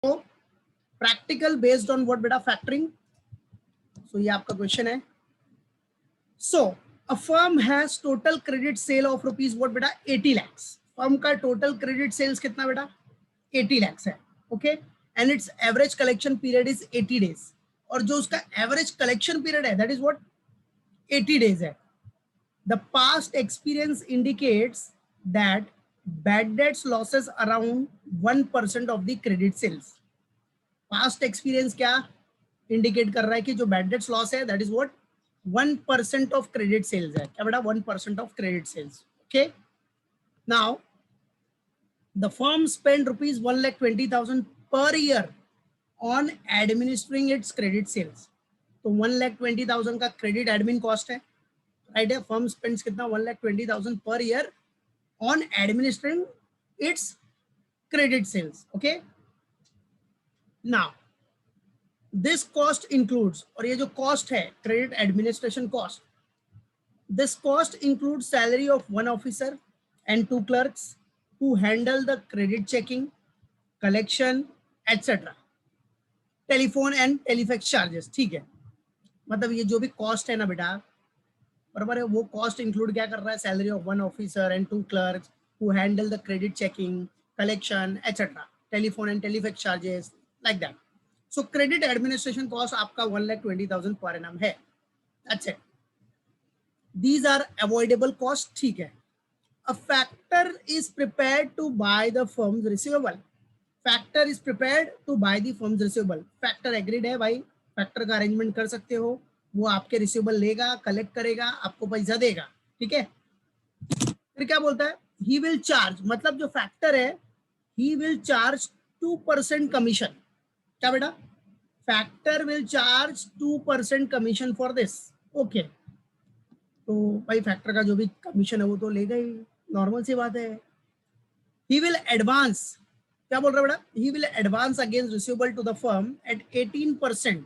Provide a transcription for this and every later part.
Practical based on what बेटा, factoring. So ये आपका क्वेश्चन है। So a firm has total credit sale of rupees what बेटा, 80 lakhs। Firm का total credit sales कितना बेटा, 80 lakhs है। Okay, and its average collection period is 80 days। और जो उसका एवरेज कलेक्शन पीरियड है दैट इज व्हाट, 80 days है। The past experience indicates that bad debts losses around 1% of the credit sales। Past experience क्या indicate कर रहा है कि जो बैड डेट्स लॉस है that is what, 1% of credit sales है। क्या बेटा, 1% of credit sales. Okay, now the firm spend rupees 1,20,000 per year on administering its credit sales. तो 1,20,000 का क्रेडिट एडमिन कॉस्ट है, राइट है। फर्म स्पेंड्स कितना, 1,20,000 per year on administering its credit sales. Okay, now this cost includes, और ये जो cost है credit administration cost, this cost include salary of 1 officer and 2 clerks who handle the credit checking, collection etcetera, telephone and telefax charges. ठीक है, मतलब ये जो भी कॉस्ट है ना बेटा, बराबर है, वो कॉस्ट इंक्लूड क्या कर रहा है, salary of 1 officer and 2 clerks who handle the credit checking, collection etcetera, telephone and telefax charges, like that. So credit administration cost आपका 1,20,000 पर एनम है। That's it. These are avoidable costs। ठीक है। A factor is prepared to buy the firm's receivable। Factor is prepared to buy the firm's receivable। Factor agreed है भाई, factor का arrangement कर सकते हो, वो आपके रिसीवेबल लेगा, कलेक्ट करेगा, आपको पैसा देगा। ठीक है, फिर क्या बोलता है, he will charge, मतलब जो फैक्टर है he will charge 2% कमीशन। क्या बेटा, factor will charge 2% commission for this. Okay, तो भाई फैक्टर का जो भी कमीशन है वो तो लेगा ही, नॉर्मल सी बात है। ही विल एडवांस, क्या बोल रहा है बेटा, he will advance against receivable to the firm at 18%।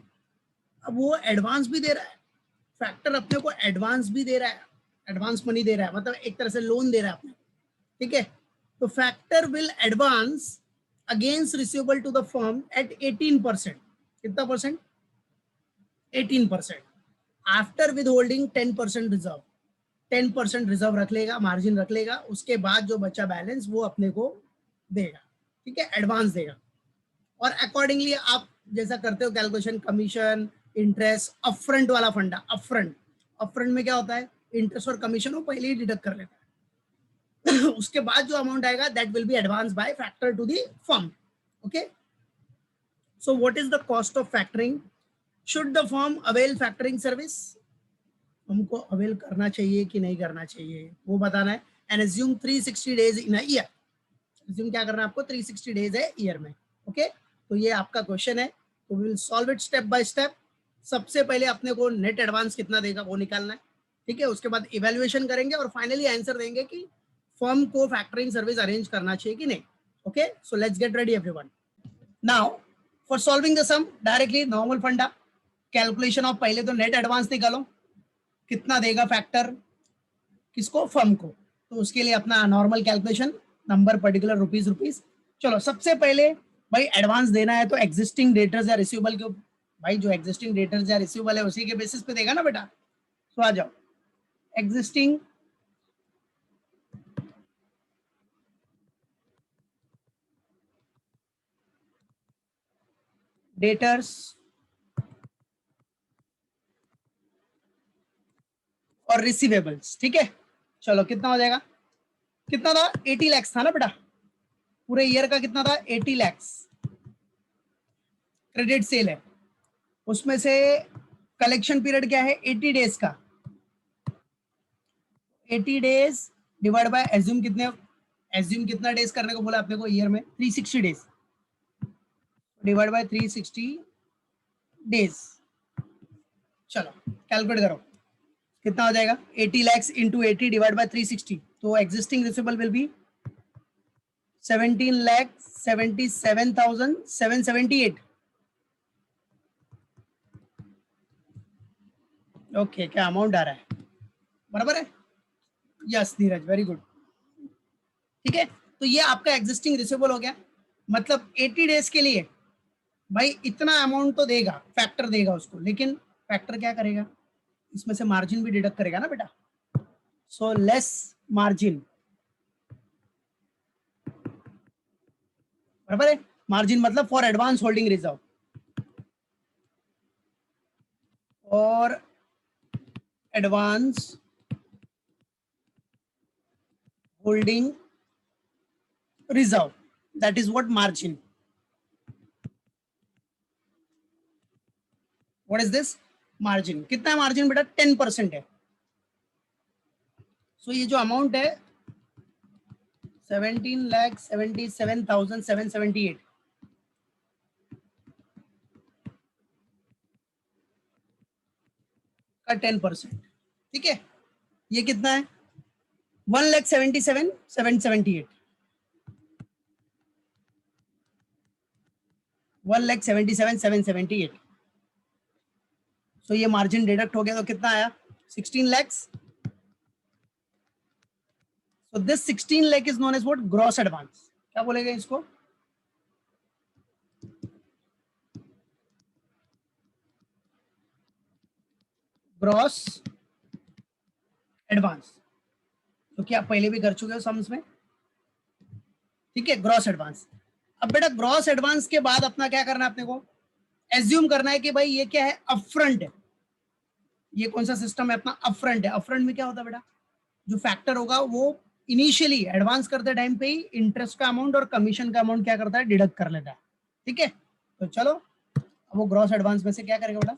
अब वो एडवांस भी दे रहा है, फैक्टर अपने को एडवांस भी दे रहा है, एडवांस मनी दे रहा है, मतलब एक तरह से लोन दे रहा है अपने। ठीक है, तो factor will advance against receivable to the firm at 18%। कितना percent, 18%। After withholding 10% reserve, 10% reserve रख लेगा, मार्जिन रख लेगा, उसके बाद जो बचा बैलेंस वो अपने को देगा। ठीक है, एडवांस देगा। और अकॉर्डिंगली आप जैसा करते हो कैलकुलेशन, कमीशन, इंटरेस्ट, अपफ्रंट वाला फंडा, अपफ्रंट, अपफ्रंट में क्या होता है, इंटरेस्ट और कमीशन वो पहले ही डिडक्ट कर लेता है उसके बाद जो अमाउंट आएगा that will be advance by factor to the firm. Okay, so what is the cost of factoring, should the firm avail factoring service, हमको अवेल करना चाहिए कि नहीं करना चाहिए वो बताना है। And assume 360 days in a year, assume क्या करना है आपको, 360 डेज है ईयर में। ओके, तो ये आपका क्वेश्चन है, तो we will solve it step by step. सबसे पहले अपने को नेट एडवांस कितना देगा वो निकालना है। ठीक है, उसके बाद इवेल्युएशन करेंगे और फाइनली आंसर देंगे कि फर्म को फैक्टरिंग सर्विस अरेंज करना चाहिए कि नहीं। Okay, so let's get ready everyone. Now for solving the sum directly normal फंडा, कैलकुलेशन ऑफ, पहले तो नेट एडवांस निकालो, कितना देगा फैक्टर किसको, फर्म को। तो उसके लिए अपना normal calculation, number particular rupees rupees. चलो सबसे पहले भाई एडवांस देना है तो एग्जिस्टिंग डेटर्स या रिसीवेबल के, भाई जो एग्जिस्टिंग डेटर्स या रिसीवेबल है उसी के बेसिस पे देगा ना बेटा। तो आ जाओ, एग्जिस्टिंग डेटर्स और रिसीवेबल्स। ठीक है, चलो कितना हो जाएगा, कितना था, 80 lakhs था ना बेटा, पूरे ईयर का कितना था, 80 lakhs क्रेडिट सेल है, उसमें से कलेक्शन पीरियड क्या है, 80 डेज का, 80 डेज डिवाइड बाय एज्यूम कितने, एज्यूम कितना डेज करने को बोला अपने को ईयर में, 360 डेज, डिवाइड बाय 360 डेज। चलो कैलकुलेट करो कितना हो जाएगा, 80 lakhs इंटू 80 डिवाइड बाय 360, तो existing receivable will be 17,77,778। Okay, क्या अमाउंट आ रहा है, बराबर है, यस नीरज, वेरी गुड। ठीक है, तो ये आपका एग्जिस्टिंग रिसीवेबल हो गया, मतलब 80 डेज के लिए भाई इतना अमाउंट तो देगा, फैक्टर देगा उसको, लेकिन फैक्टर क्या करेगा, इसमें से मार्जिन भी डिडक्ट करेगा ना बेटा। सो लेस मार्जिन, बराबर है। मार्जिन मतलब फॉर एडवांस होल्डिंग रिजर्व, और advance holding reserve, that is what margin. What is this margin? कितना है मार्जिन बेटा? 10% है। सो ये जो अमाउंट है 17,77,778 का 10%, ठीक है। ये कितना है? 1,77,778, 1,77,778। सो ये मार्जिन डिडक्ट हो गया तो कितना आया? 16 lakhs। So this 16 lakh is known as what? Gross advance। क्या बोलेगा इसको? ग्रॉस एडवांस, क्योंकि आप पहले भी कर चुके हो सम्स में, ठीक है। Gross advance. अब बेटा ग्रॉस एडवांस के बाद अपना क्या करना है, अपने को एज्यूम करना है कि भाई ये क्या है? अपफ्रंट है। ये कौन सा सिस्टम है अपना? अपफ्रंट है। अपफ्रंट में क्या होता है बेटा? जो फैक्टर होगा वो इनिशियली एडवांस करते टाइम पे ही इंटरेस्ट का अमाउंट और कमीशन का अमाउंट क्या करता है? डिडक्ट कर लेता है, ठीक है। तो चलो अब वो ग्रॉस एडवांस में से क्या करेगा बेटा?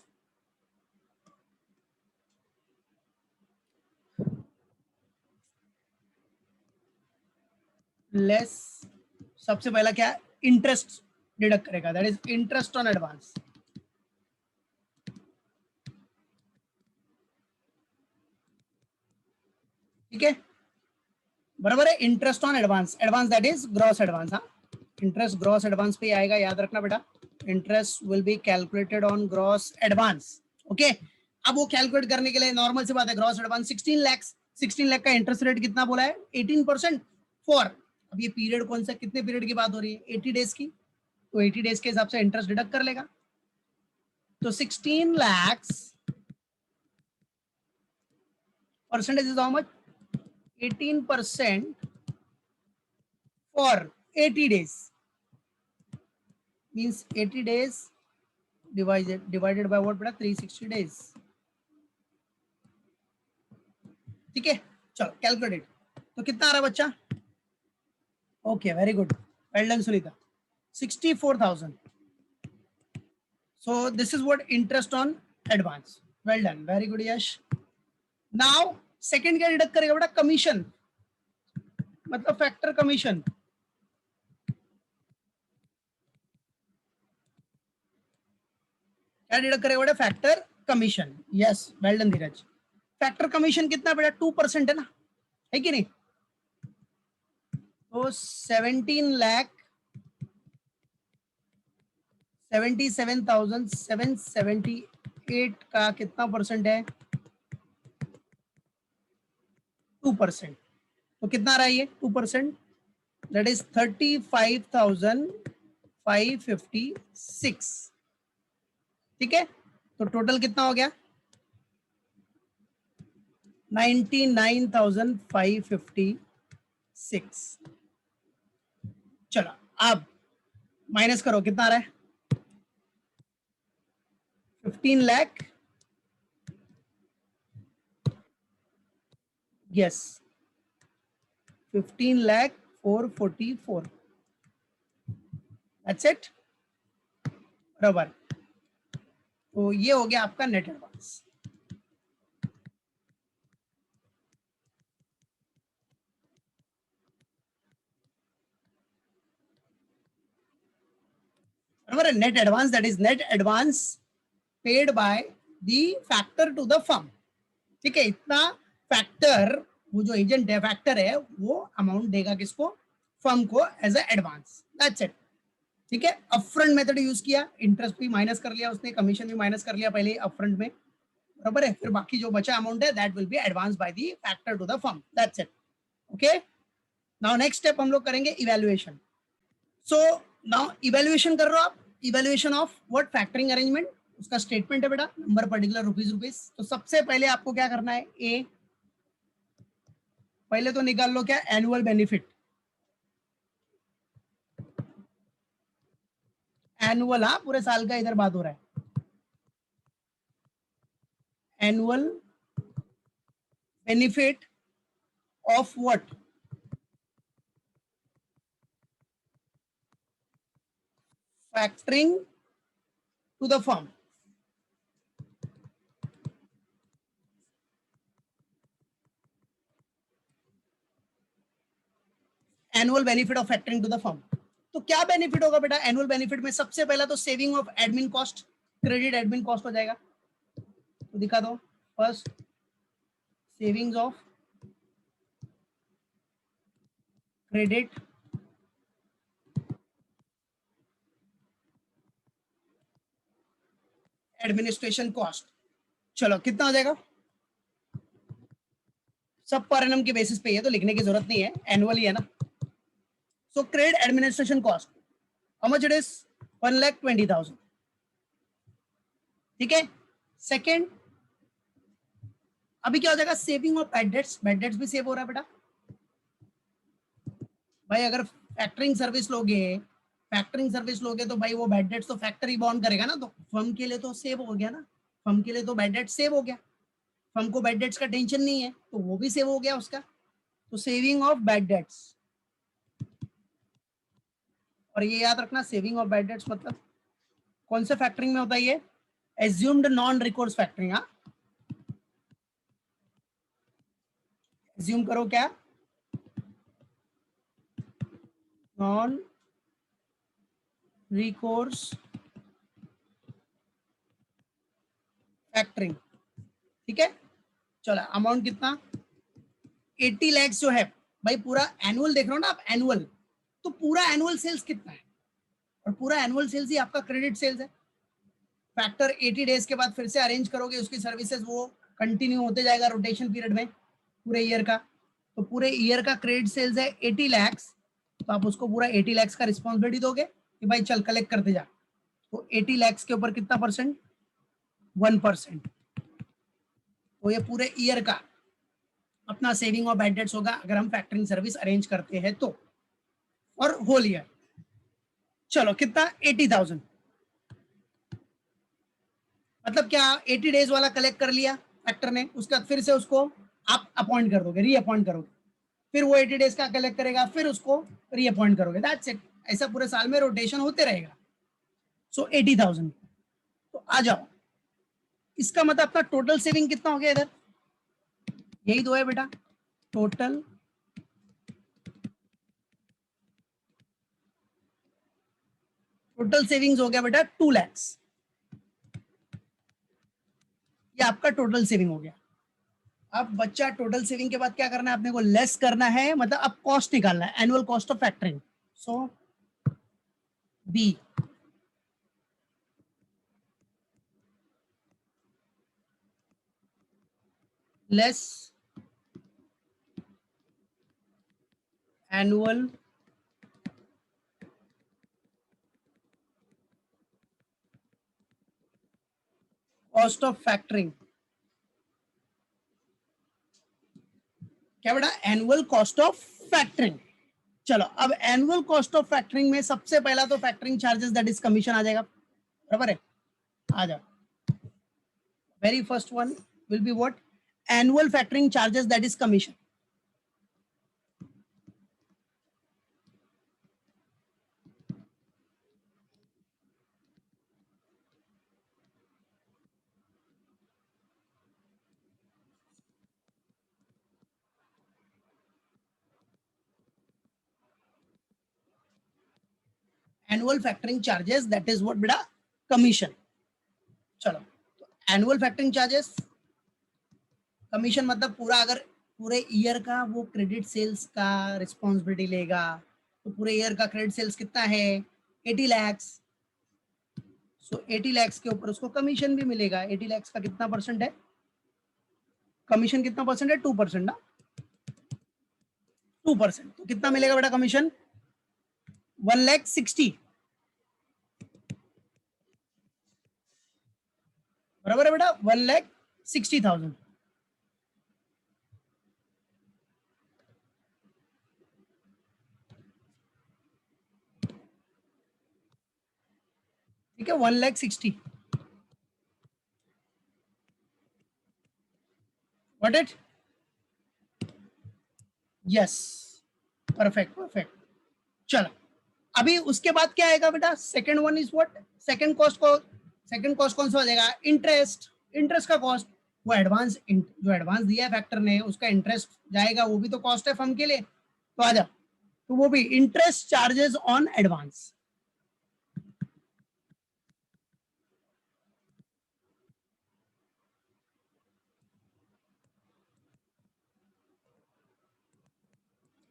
लेस, सबसे पहला क्या है? इंटरेस्ट डिडक्ट करेगा, that is interest on advance. ठीक है, बराबर है। Interest on advance, advance that is gross advance. हाँ, इंटरेस्ट ग्रॉस एडवांस पे आएगा, याद रखना बेटा। Interest will be calculated on gross advance, okay. अब वो कैलकुलेट करने के लिए नॉर्मल सी बात है, ग्रॉस एडवांस 16 लाख, 16 लाख का इंटरेस्ट रेट कितना बोला है? 18% फॉर, अब ये पीरियड कौन सा, कितने पीरियड की बात हो रही है? 80 डेज की। तो 80 डेज के हिसाब से इंटरेस्ट डिडक्ट कर लेगा। तो 16 lakhs percentage is how much? 18% for 80 days, means 80 days divided by what बेटा? 360 days, ठीक है। चलो कैलकुलेट, तो कितना आ रहा है बच्चा? Okay, very good, well done Sunita, 64,000। so this is what interest on advance, well done, very good Yash. Now second क्या डिडक्ट करेगा बेटा? कमीशन, मतलब फैक्टर कमीशन। क्या डिडक्ट करेगा बेटा? Factor commission, yes, well done Dheeraj. Factor commission कितना बेटा? 2% है ना, है कि नहीं? तो 17,77,778 का कितना परसेंट है? 2%। तो कितना आ रहा है ये 2%? दैट इज 35,556, ठीक है। तो टोटल कितना हो गया? 99,556। चलो अब माइनस करो, कितना आ रहा है? 15 लाख, यस, 15,444, दैट्स इट, बराबर। तो ये हो गया आपका नेट एडवांस। बराबर है, net advance that is net advance paid by the factor to the firm, ठीक है। इतना फैक्टर, वो जो एजेंट है फैक्टर है, वो अमाउंट देगा किसको? फर्म को, as a advance, that's it, ठीक है। अपफ्रंट मेथड यूज किया, इंटरेस्ट भी माइनस कर लिया उसने, कमीशन भी माइनस कर लिया पहले अपफ्रंट में, बराबर है। फिर बाकी जो बचा अमाउंट है that will be advance by the factor to the firm, that's it, okay. Now next step हम लोग करेंगे इवैल्यूएशन। सो नाउ इवैल्यूएशन कर रहे हो आप, evaluation of what factoring arrangement, उसका स्टेटमेंट है बेटा, नंबर पर्टिकुलर रुपीज। तो सबसे पहले आपको क्या करना है, ए पहले तो निकाल लो क्या, एनुअल बेनिफिट। एनुअल, हाँ पूरे साल का इधर बात हो रहा है। Annual benefit of what, factoring to the firm. Annual benefit of factoring to the firm. तो क्या बेनिफिट होगा बेटा एनुअल बेनिफिट में, सबसे पहला तो saving of admin cost, credit admin cost हो जाएगा। तो दिखा दो, first savings of credit administration cost. चलो कितना हो जाएगा, सब पर एनम के बेसिस पे है तो लिखने की जरूरत नहीं है, एनुअली है ना। सो credit administration cost how much it is, 1,20,000। ठीक है। सेकेंड, अभी क्या हो जाएगा, saving of bad debts, bad debts भी सेव हो रहा है बेटा। भाई अगर फैक्टरिंग सर्विस लोगे, फैक्टरिंग सर्विस लोगे तो भाई वो बैड डेट्स तो फैक्टरी बॉन्ड करेगा ना, तो फर्म के लिए तो सेव हो गया ना, फर्म के लिए तो बैड डेट सेव हो गया, फर्म को बैड डेट्स का टेंशन नहीं है तो वो भी सेव हो गया उसका। तो सेविंग ऑफ बैड डेट्स, और ये याद रखना सेविंग ऑफ बैड डेट्स मतलब कौन से फैक्टरिंग में होता है ये, एज्यूम्ड नॉन रिकॉर्ड्स फैक्टरिंग। हाँ एज्यूम करो क्या, नॉन रिकॉर्ड्स फैक्टरिंग। ठीक है। चलो अमाउंट कितना, 80 लाख जो है भाई, पूरा एनुअल देख रहे हो ना आप, एनुअल, तो पूरा एनुअल सेल्स कितना है, और पूरा एनुअल सेल्स ही आपका क्रेडिट सेल्स है। फैक्टर 80 डेज के बाद फिर से अरेंज करोगे उसकी सर्विसेज, वो कंटिन्यू होते जाएगा रोटेशन पीरियड में पूरे ईयर का। तो पूरे ईयर का क्रेडिट सेल्स है 80 लाख, तो आप उसको पूरा 80 लाख का रिस्पॉन्सिबिलिटी दोगे कि भाई चल कलेक्ट करते जा। तो 80 लाख के ऊपर कितना परसेंट, 1%। तो ये पूरे ईयर का अपना सेविंग और बैड डेट्स होगा अगर हम फैक्टरिंग सर्विस अरेंज करते हैं तो, और होल ईयर। चलो कितना, 80,000। मतलब क्या, 80 डेज वाला कलेक्ट कर लिया फैक्टर ने, उसके बाद फिर से उसको आप अपॉइंट कर दोगे, रीअपॉइंट करोगे, फिर वो 80 डेज का कलेक्ट करेगा, फिर उसको रीअपॉइंट करोगे, दैट्स इट। ऐसा पूरे साल में रोटेशन होते रहेगा। सो 80,000। तो आ जाओ, इसका मतलब अपना टोटल सेविंग कितना हो गया इधर, यही दो है बेटा, टोटल टोटल सेविंग्स हो गया बेटा 2 लाख। ये आपका टोटल सेविंग हो गया। अब बच्चा टोटल सेविंग के बाद क्या करना है, अपने को लेस करना है, मतलब अब कॉस्ट निकालना है, annual cost of factoring. So be less annual cost of factoring. क्या बेटा, एनुअल कॉस्ट ऑफ फैक्टरिंग। चलो अब एनुअल कॉस्ट ऑफ फैक्टरिंग में सबसे पहला तो factoring charges that is commission आ जाएगा, बराबर है। आ जाओ, very first one will be what, annual factoring charges that is commission. Annual factoring charges that is what बेटा, कमीशन। चलो तो एनुअल फैक्टरिंग चार्जेस, कमीशन मतलब पूरा, अगर पूरे ईयर का वो क्रेडिट सेल्स का रिस्पॉन्सिबिलिटी लेगा तो पूरे ईयर का क्रेडिट सेल्स कितना है, 80 लाख। सो 80 लाख के ऊपर उसको कमीशन भी मिलेगा। 80 लाख का कितना परसेंट है, कमीशन कितना परसेंट है, 2% ना, 2%। तो कितना मिलेगा बेटा कमीशन, 1,60,000। बराबर है बेटा 1,60,000। ठीक है 1,60,000 what it yes perfect perfect. चलो अभी उसके बाद क्या आएगा बेटा second one is what second cost कौन सा हो जाएगा इंटरेस्ट। इंटरेस्ट का कॉस्ट वो एडवांस जो एडवांस दिया है फैक्टर ने उसका इंटरेस्ट जाएगा वो भी तो कॉस्ट है फर्म के लिए तो आ जा तो वो भी interest charges on advance.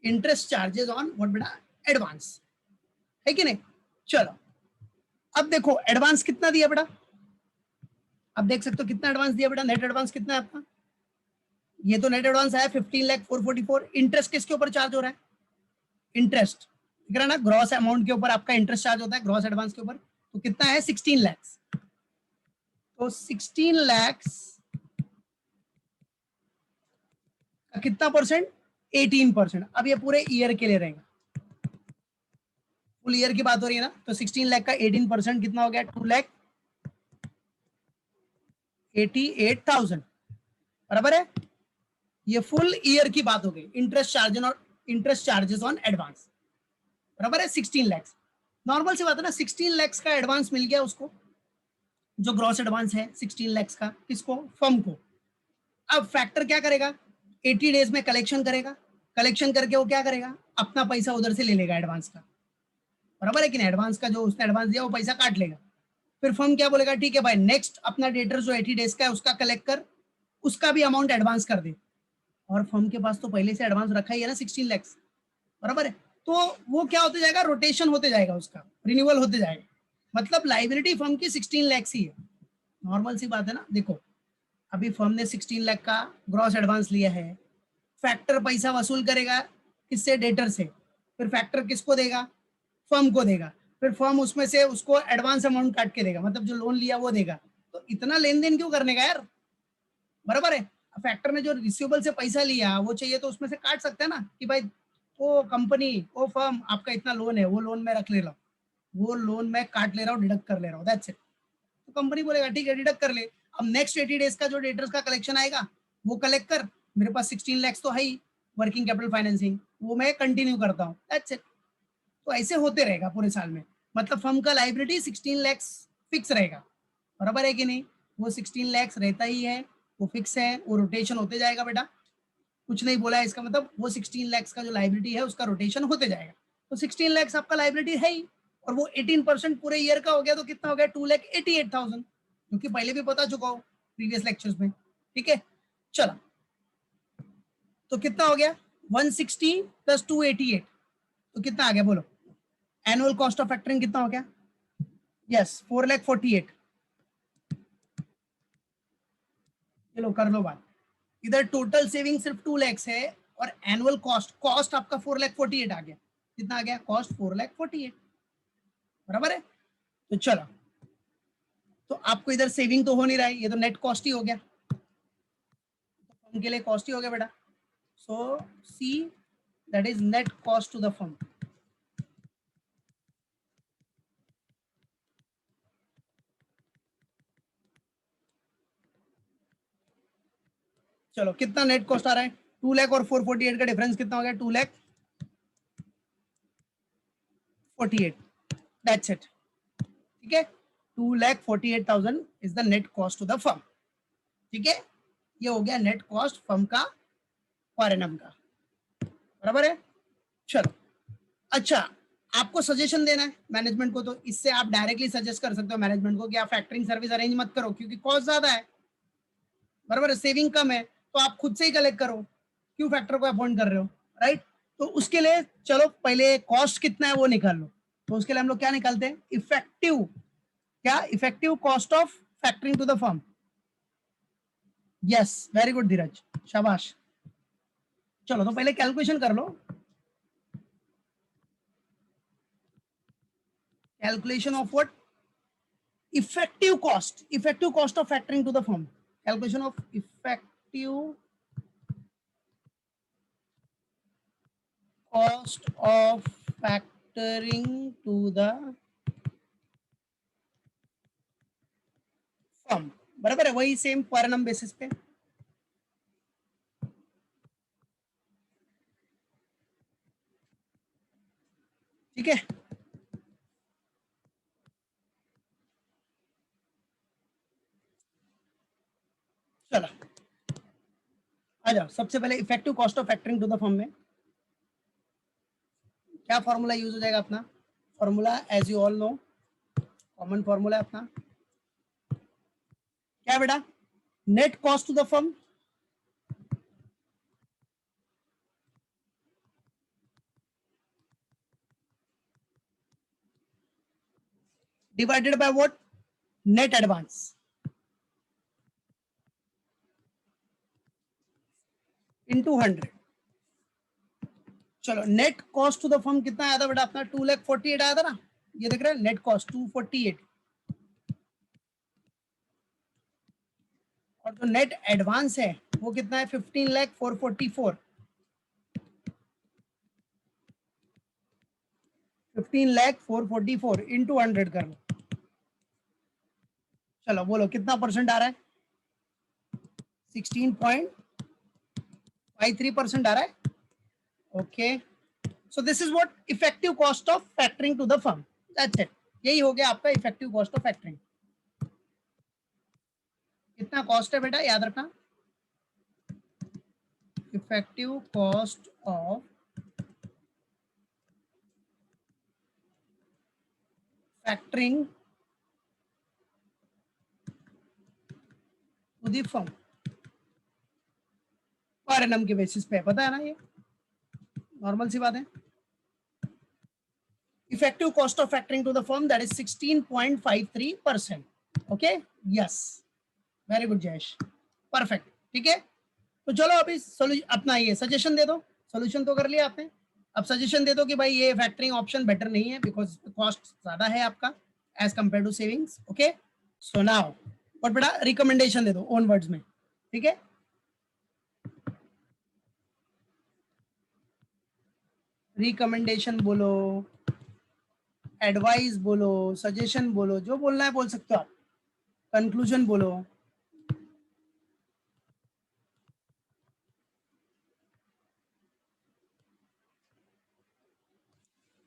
Interest charges on what बेटा एडवांस है कि नहीं। चलो अब देखो एडवांस कितना दिया बेटा अब देख सकते हो कितना एडवांस दिया बेटा नेट एडवांस कितना है आपका ये तो नेट एडवांस है 15,04,44। इंटरेस्ट किसके ऊपर चार्ज हो रहा है इंटरेस्ट ठीक है ना ग्रॉस अमाउंट के ऊपर आपका इंटरेस्ट चार्ज होता है ग्रॉस एडवांस के ऊपर तो कितना है 16 लाख तो 16 लाख का कितना परसेंट 18%। अब ये पूरे ईयर के लिए रहेगा फुल ईयर की बात हो रही है ना तो 16 लाख का 18% कितना हो गया 2,88,000 बराबर है। ये फुल ईयर की बात हो गई इंटरेस्ट चार्जेस ऑन एडवांस बराबर है 16 लाख। नॉर्मल सी बात है ना 16 लाख का एडवांस मिल गया उसको जो ग्रॉस एडवांस है 16 लाख का किसको फर्म को। अब फैक्टर क्या करेगा 80 डेज में कलेक्शन करेगा कलेक्शन करके वो क्या करेगा अपना पैसा उधर से ले लेगा एडवांस का बराबर है कि नहीं एडवांस का जो उसने एडवांस दिया वो पैसा काट लेगा। फिर फर्म क्या बोलेगा ठीक है भाई नेक्स्ट अपना डेटर जो 80 डेज का है उसका कलेक्ट कर उसका भी अमाउंट एडवांस कर दे और फर्म के पास तो पहले से एडवांस रखा ही है ना 16 लाख बराबर है तो वो क्या होते जाएगा रोटेशन होते जाएगा उसका रिन्यूअल होते जाएगा मतलब लाइबिलिटी फर्म की 16 लाख ही है। नॉर्मल सी बात है ना देखो अभी फर्म ने 16 लाख का ग्रॉस एडवांस लिया है फैक्टर पैसा वसूल करेगा किससे डेटर से फिर फैक्टर किसको देगा फर्म को देगा फिर फर्म उसमें से उसको एडवांस अमाउंट काट के देगा मतलब जो लोन लिया वो देगा तो इतना लेन देन क्यों करने का यार बराबर है। फैक्टर ने जो रिसीवेबल से पैसा लिया वो चाहिए तो उसमें से काट सकते हैं ना कि भाई वो कंपनी वो फर्म आपका इतना लोन है वो लोन में रख ले रहा हूँ वो लोन में काट ले रहा हूँ डिडक्ट कर ले रहा हूँ दैट्स इट। तो कंपनी बोलेगा ठीक है डिडक्ट कर ले अब नेक्स्ट 80 डेज का जो डेटर्स का कलेक्शन आएगा वो कलेक्ट कर मेरे पास 16 लाख तो है ही वर्किंग कैपिटल फाइनेंसिंग वो मैं कंटिन्यू करता हूँ दैट्स इट। तो ऐसे होते रहेगा पूरे साल में मतलब फर्म का लाइबिलिटी 16 लाख फिक्स रहेगा बराबर है कि नहीं वो 16 लाख रहता ही है वो फिक्स है वो रोटेशन होते जाएगा बेटा कुछ नहीं बोला है इसका मतलब वो 16 लाख का जो लाइबिलिटी है उसका रोटेशन होते जाएगा तो 16 लाख आपका लाइबिलिटी है ही और वो 18% पूरे ईयर का हो गया तो कितना हो गया 2,88,000 क्योंकि पहले भी बता चुका हूँ प्रीवियस लेक्चर्स में ठीक है। चलो तो कितना हो गया 160 प्लस 288 तो कितना आ गया बोलो एनुअल कॉस्ट ऑफ फैक्टरिंग कितना हो गया यस 4,48,000। चलो कर लो बात इधर टोटल सेविंग सिर्फ 2 लाख है और एनुअल कॉस्ट कॉस्ट आपका 4,48,000 आ गया कितना आ गया कॉस्ट 4,48,000 बराबर है। तो चलो तो आपको इधर सेविंग तो हो नहीं रहा है ये तो नेट कॉस्ट ही हो गया तो फर्म के लिए कॉस्ट ही हो गया बेटा so see that is net cost to the firm. चलो कितना नेट कॉस्ट आ रहा है 2 लाख और 448 का डिफरेंस कितना हो गया 2,48,000 दैट्स इट ठीक है 2,48,000 is the net cost to the firm ठीक है ये हो गया नेट कॉस्ट फर्म का पर एनम का बराबर है। चलो अच्छा आपको सजेशन देना है मैनेजमेंट को तो इससे आप डायरेक्टली सजेस्ट कर सकते हो मैनेजमेंट को कि आप फैक्टरिंग सर्विस अरेंज मत करो क्योंकि कॉस्ट ज्यादा है बराबर है सेविंग कम है तो आप खुद से ही कलेक्ट करो क्यों फैक्टर को अपॉइंट कर रहे हो राइट। तो उसके लिए चलो पहले कॉस्ट कितना है वो निकाल लो तो उसके लिए हम लोग क्या निकालते हैं effective cost of factoring to the firm. Yes very good Dheeraj शाबाश। चलो तो पहले कैलकुलेशन कर लो calculation of what effective cost of factoring to the firm, calculation of effective cost of factoring to the firm, बराबर है, वही सेम पर एनम बेसिस पे। ठीक है, चलो आ जाओ। सबसे पहले effective cost of factoring to the firm में क्या फॉर्मूला यूज हो जाएगा अपना? Formula as you all know, common formula है अपना, क्या बेटा? Net cost to the firm divided by what? Net advance into 100। चलो net cost to the firm कितना आया था बेटा अपना? 2,48,000 आया था ना, ये देख रहे हैं नेट कॉस्ट 248, और जो नेट एडवांस है वो कितना है? 15,444। 15,444 इंटू 100 कर लो। चलो बोलो कितना परसेंट आ रहा है? 16.53% आ रहा है। Okay, so this is what effective cost of factoring to the firm, that's it. यही हो गया आपका इफेक्टिव कॉस्ट ऑफ फैक्टरिंग। कितना कॉस्ट है बेटा, याद रखना, effective cost of factoring to the firm per annum के बेसिस पे, पता है ना, ये नॉर्मल सी बात है। Effective cost of factoring to the firm that is 16.53%। Okay, yes, very good Jayesh, perfect. ठीक है, तो चलो अभी अपना ये सजेशन दे दो। सोल्यूशन तो कर लिया आपने, अब सजेशन दे दो कि भाई ये फैक्टरिंग ऑप्शन बेटर नहीं है बिकॉज कॉस्ट ज्यादा है आपका as compare to savings. Okay, so now और बेटा रिकमेंडेशन दे दो ओन वर्ड्स में। ठीक है, रिकमेंडेशन बोलो, एडवाइस बोलो, सजेशन बोलो, जो बोलना है बोल सकते हो आप, कंक्लूजन बोलो।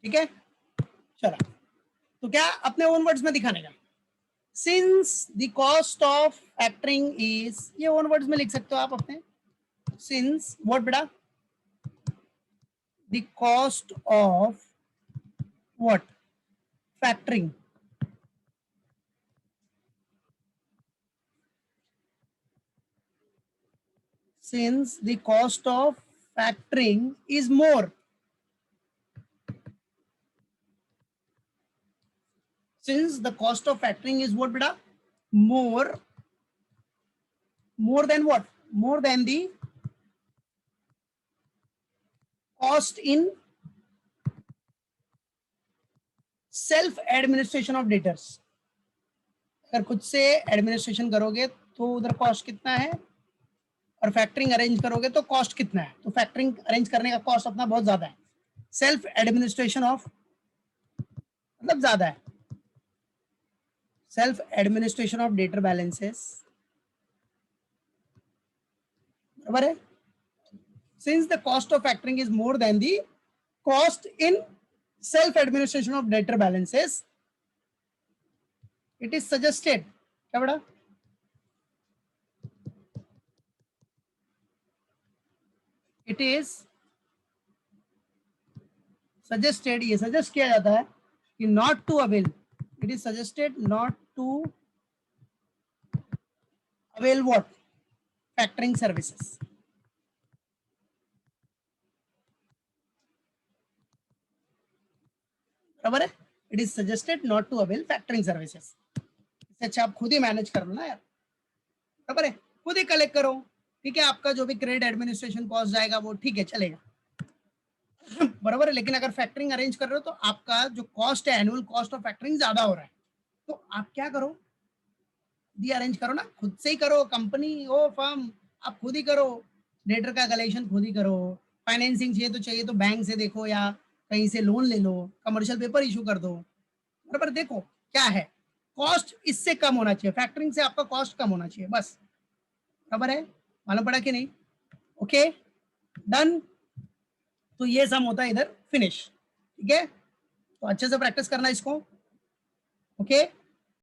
ठीक है, चलो तो क्या अपने ओन वर्ड्स में दिखाने का, since the cost of factoring is, ये ओन वर्ड्स में लिख सकते हो आप अपने, सिंस व्हाट बेटा? The cost of what? Factoring, since the cost of factoring is more, since the cost of factoring is what beta? More than what? More than the cost in self administration of debtors। अगर खुद से administration करोगे तो उधर cost कितना है, और factoring arrange करोगे तो कॉस्ट कितना है? तो फैक्टरिंग अरेंज करने का कॉस्ट अपना बहुत ज्यादा है, सेल्फ एडमिनिस्ट्रेशन ऑफ मतलब ज्यादा है, self administration of debtor balances, बराबर है। Since the cost of factoring is more than the cost in self administration of debtor balances, it is suggested, क्या बड़ा? It is suggested, ये सजेस्ट किया जाता है कि not to avail, it is suggested not to avail what? Factoring services। बराबर है, it is suggested not to avail factoring services. इससे अच्छा आप खुद ही मैनेज कर लो ना यार, बराबर है, खुद ही कलेक्ट करो। ठीक है, आपका जो भी क्रेडिट एडमिनिस्ट्रेशन कॉस्ट जाएगा वो ठीक है चलेगा, बराबर है। लेकिन अगर फैक्टरिंग अरेंज कर रहे हो तो आपका जो कॉस्ट है, एनुअल कॉस्ट ऑफ फैक्टरिंग ज्यादा हो रहा है, तो आप क्या करो, डी अरेंज करो ना, खुद से ही करो, कंपनी हो फर्म, आप खुद ही करो, डेटर का कलेक्शन खुद ही करो, फाइनेंसिंग चाहिए तो बैंक से देखो या कहीं से लोन ले लो, कमर्शियल पेपर इशू कर दो, बराबर। देखो क्या है, कॉस्ट इससे कम होना चाहिए, फैक्टरिंग से आपका कॉस्ट कम होना चाहिए बस, बराबर है, मालूम पड़ा कि नहीं? Okay done. तो ये सम होता है इधर फिनिश, ठीक है, तो अच्छे से प्रैक्टिस करना इसको, ओके।